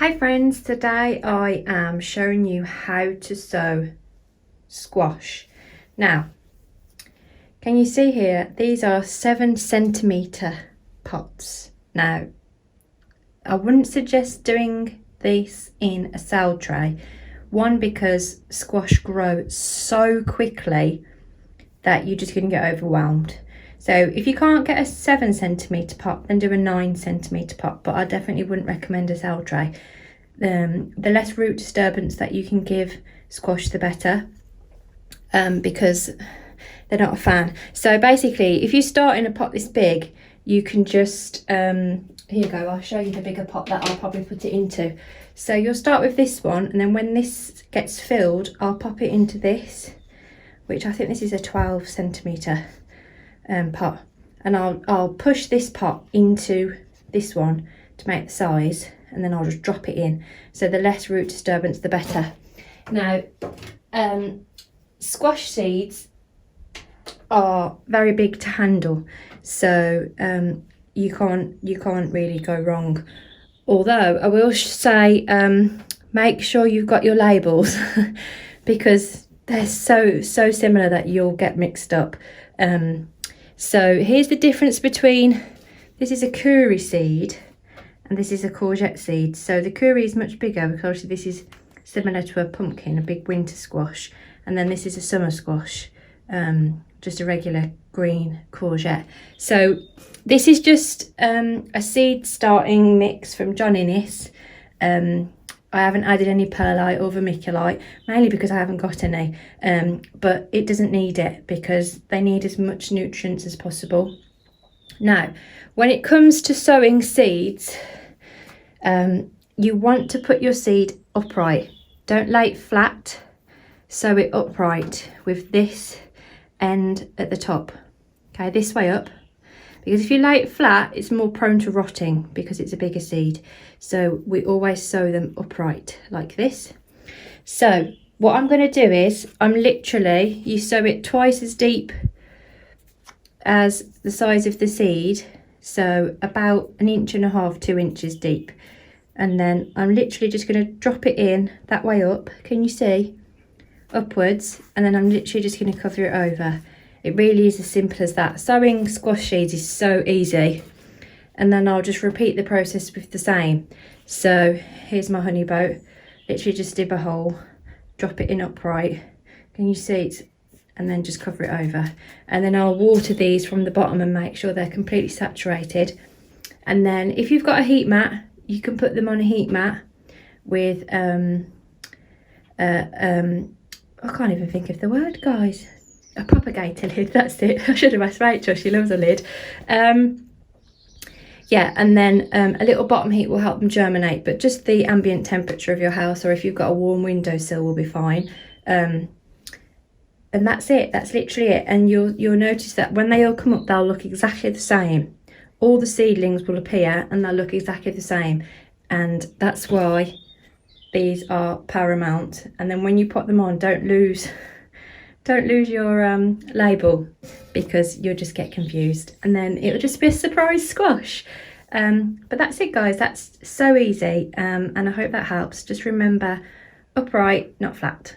Hi friends, today I am showing you how to sow squash. Now, can you see here, these are 7cm pots. Now, I wouldn't suggest doing this in a cell tray. One, because squash grow so quickly that you're just going to get overwhelmed. So if you can't get a 7cm pot, then do a 9cm pot, but I definitely wouldn't recommend a cell tray. The less root disturbance that you can give squash, the better, because they're not a fan. So basically, if you start in a pot this big, you can just, here you go, I'll show you the bigger pot that I'll probably put it into. So you'll start with this one, and then when this gets filled, I'll pop it into this, which I think this is a 12cm pot, and I'll push this pot into this one to make the size, and then I'll just drop it in. So the less root disturbance, the better. Now, squash seeds are very big to handle, so you can't really go wrong. Although I will say, make sure you've got your labels because they're so similar that you'll get mixed up. So here's the difference between, this is a curry seed and this is a courgette seed. So the curry is much bigger because this is similar to a pumpkin, a big winter squash, and then this is a summer squash, just a regular green courgette. So this is just a seed starting mix from John Innes. I haven't added any perlite or vermiculite, mainly because I haven't got any, but it doesn't need it because they need as much nutrients as possible. Now, when it comes to sowing seeds, you want to put your seed upright. Don't lay it flat, sow it upright with this end at the top. Okay, this way up. Because if you lay it flat, it's more prone to rotting because it's a bigger seed. So we always sow them upright like this. So what I'm going to do is, you sow it twice as deep as the size of the seed. So about 1.5 inches, 2 inches deep. And then I'm literally just going to drop it in that way up. Can you see? Upwards. And then I'm literally just going to cover it over. It really is as simple as that. Sowing squash seeds is so easy. And then I'll just repeat the process with the same. So here's my honey boat. Literally just dip a hole, drop it in upright. Can you see it? And then just cover it over. And then I'll water these from the bottom and make sure they're completely saturated. And then if you've got a heat mat, you can put them on a heat mat with, I can't even think of the word, guys. A propagator lid, that's it. I should have asked Rachel, she loves a lid. Yeah, and then a little bottom heat will help them germinate, but just the ambient temperature of your house, or if you've got a warm windowsill, will be fine. And that's it, that's literally it. And you'll notice that when they all come up, they'll look exactly the same. All the seedlings will appear and they'll look exactly the same. And that's why these are paramount. And then when you put them on, don't lose your label, because you'll just get confused and then it'll just be a surprise squash. But that's it, guys. That's so easy, and I hope that helps. Just remember, upright, not flat.